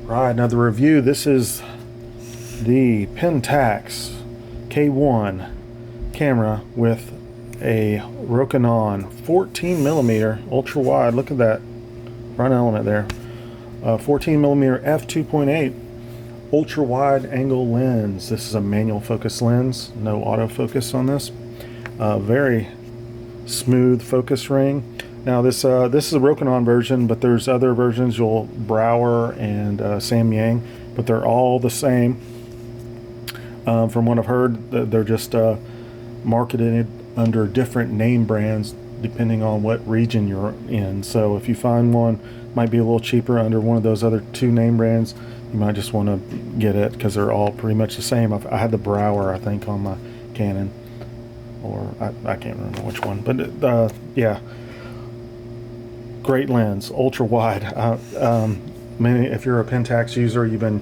Right, another review. This is the Pentax K-1 camera with a Rokinon 14 millimeter ultra wide. Look at that front element there. 14 millimeter f2.8 ultra wide angle lens. This is a manual focus lens, no autofocus on this. Very smooth focus ring. Now this is a Rokinon version, but there's other versions. You'll Brower and Samyang, but they're all the same. From what I've heard, they're just marketed under different name brands depending on what region you're in. So if you find one might be a little cheaper under one of those other two name brands, you might just want to get it because they're all pretty much the same. I had the Brower, I think, on my Canon, or I can't remember which one, but yeah. Great lens, ultra wide. If you're a Pentax user, you've been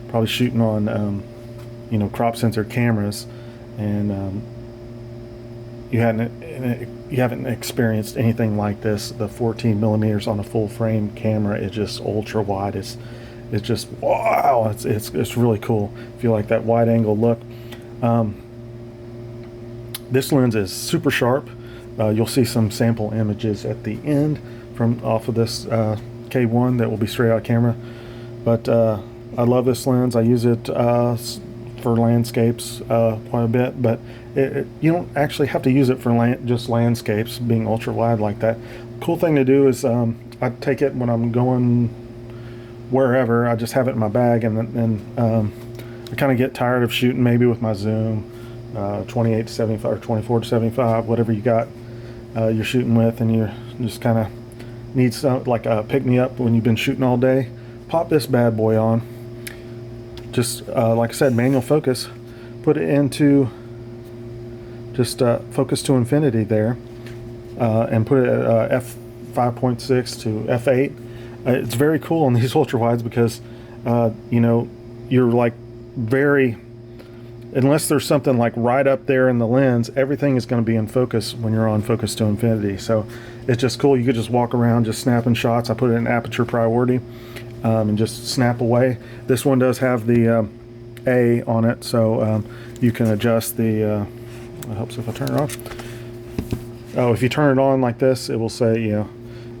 probably shooting on, crop sensor cameras, and you haven't experienced anything like this. The 14 millimeters on a full frame camera is just ultra wide. It's just wow. It's really cool. If you like that wide angle look, this lens is super sharp. You'll see some sample images at the end from off of this K1 that will be straight out camera, but I love this lens. I use it for landscapes quite a bit, but you don't actually have to use it for just landscapes, being ultra wide like that. Cool thing to do is I take it when I'm going wherever. I just have it in my bag, and I kind of get tired of shooting maybe with my zoom 28 to 75 or 24 to 75, whatever you got you're shooting with, and you're just kind of need some like a pick-me-up when you've been shooting all day. Pop this bad boy on. Just like I said, manual focus. Put it into just focus to infinity there, and put it at f5.6 to f8. It's very cool on these ultra wides because you're like very, unless there's something like right up there in the lens, everything is going to be in focus when you're on focus to infinity. So it's just cool. You could just walk around just snapping shots. I put it in Aperture Priority and just snap away. This one does have the A on it, so you can adjust the, it helps if I turn it off. Oh, if you turn it on like this, it will say,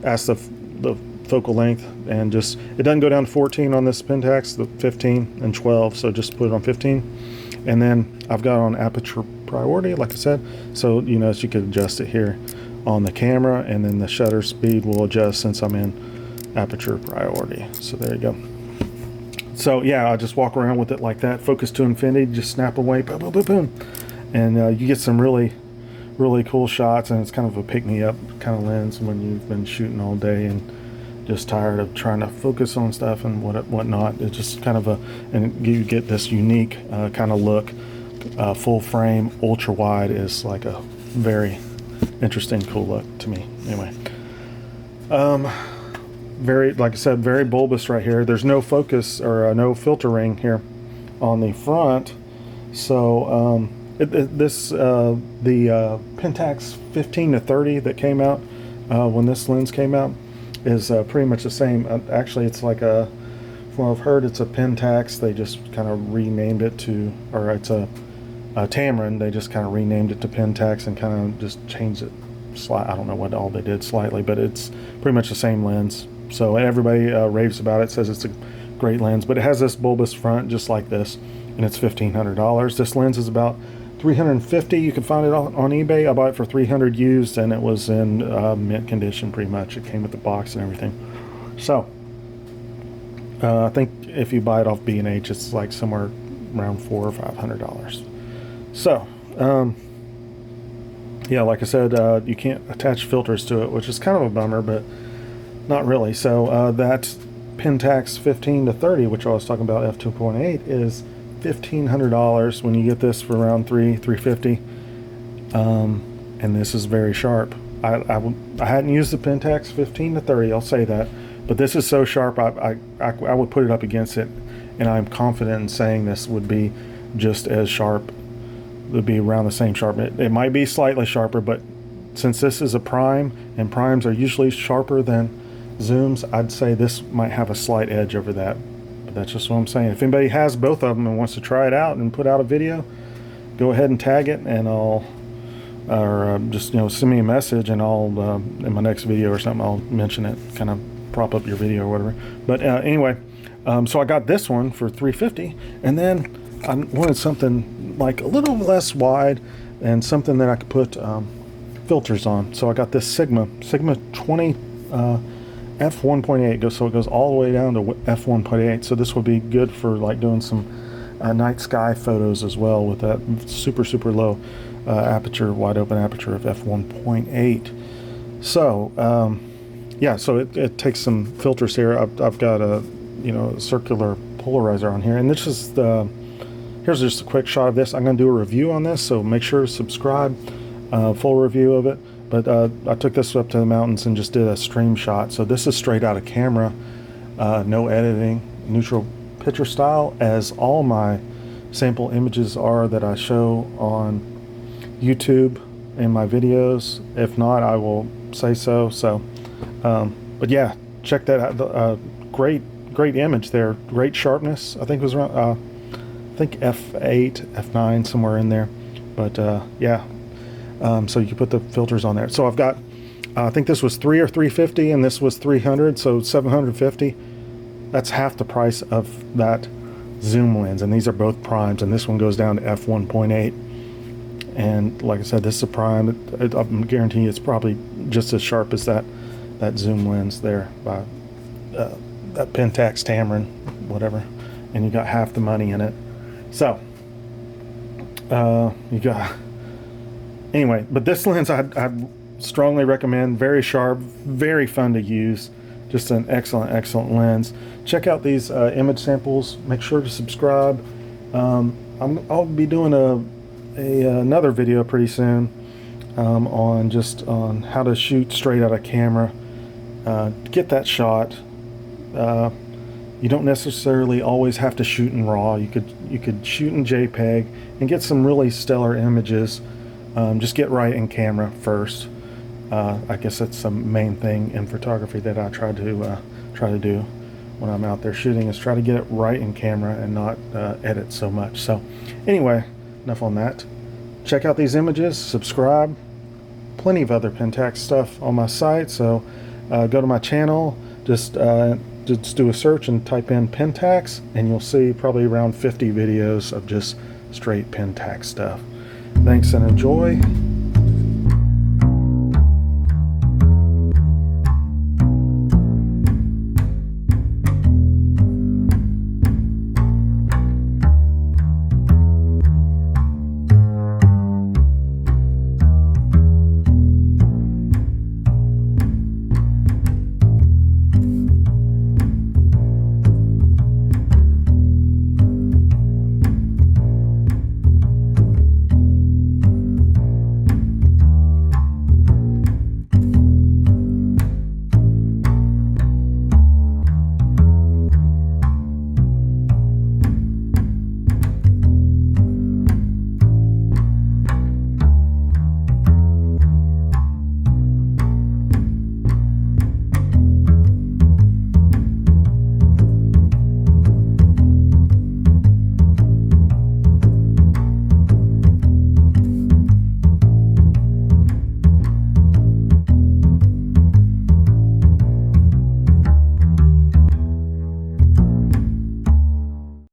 ask the focal length, and just, it doesn't go down to 14 on this Pentax, the 15 and 12, so just put it on 15. And then I've got on Aperture Priority, like I said, so so you could adjust it here on the camera, and then the shutter speed will adjust since I'm in Aperture Priority. So there you go. So yeah, I just walk around with it like that, focus to infinity, just snap away, boom, boom, boom, boom, and you get some really, really cool shots. And it's kind of a pick-me-up kind of lens when you've been shooting all day and just tired of trying to focus on stuff and whatnot. It's just kind of and you get this unique kind of look. Full frame, ultra wide is like a very interesting, cool look to me. Anyway, very, like I said, very bulbous right here. There's no focus or no filter ring here on the front. So the Pentax 15 to 30 that came out when this lens came out is pretty much the same. Actually, it's like from what I've heard, it's a Pentax. They just kind of renamed it to, or it's a Tamron. They just kind of renamed it to Pentax and kind of just changed it. I don't know what all they did slightly, but it's pretty much the same lens. So everybody raves about it, says it's a great lens, but it has this bulbous front just like this, and it's $1,500. This lens is about $350. You can find it on eBay. I bought it for $300 used, and it was in mint condition pretty much. It came with the box and everything. So I think if you buy it off B&H, it's like somewhere around $400 or $500. So yeah, like I said, you can't attach filters to it, which is kind of a bummer, but not really. So that Pentax 15 to 30, which I was talking about, f2.8, is $1,500 when you get this for around $350, and this is very sharp. I hadn't used the Pentax 15 to 30, I'll say that, but this is so sharp I would put it up against it, and I'm confident in saying this would be just as sharp. It would be around the same sharp. It might be slightly sharper, but since this is a prime and primes are usually sharper than zooms, I'd say this might have a slight edge over that. That's just what I'm saying. If anybody has both of them and wants to try it out and put out a video, go ahead and tag it, and I'll, or just, you know, send me a message, and I'll, in my next video or something, I'll mention it, kind of prop up your video or whatever. But anyway, so I got this one for $350, and then I wanted something like a little less wide and something that I could put filters on. So I got this Sigma 20 f1.8, so it goes all the way down to f1.8. So this would be good for like doing some night sky photos as well, with that super low aperture, wide open aperture of f1.8. So yeah, so it takes some filters here. I've got a, you know, circular polarizer on here, and this is the, here's just a quick shot of this. I'm going to do a review on this, so make sure to subscribe, full review of it. But I took this up to the mountains and just did a stream shot. So this is straight out of camera, no editing, neutral picture style, as all my sample images are that I show on YouTube in my videos. If not, I will say so. So, but yeah, check that out. Great image there. Great sharpness. I think it was around, I think f8, f9, somewhere in there. But yeah. So you can put the filters on there. So I've got, I think this was $300 or $350, and this was $300, so $750. That's half the price of that zoom lens, and these are both primes, and this one goes down to f1.8. And like I said, this is a prime. I'm guaranteeing it's probably just as sharp as that zoom lens there by that Pentax Tamron, whatever. And you got half the money in it. So you got. Anyway, but this lens I'd strongly recommend. Very sharp, very fun to use. Just an excellent lens. Check out these image samples. Make sure to subscribe. I'll be doing another video pretty soon on how to shoot straight out of camera. Get that shot. You don't necessarily always have to shoot in RAW. You could shoot in JPEG and get some really stellar images. Just get right in camera first. I guess that's the main thing in photography that I try to do when I'm out there shooting, is try to get it right in camera and not edit so much. So anyway, enough on that. Check out these images, subscribe. Plenty of other Pentax stuff on my site, so go to my channel, just do a search and type in Pentax, and you'll see probably around 50 videos of just straight Pentax stuff. Thanks and enjoy.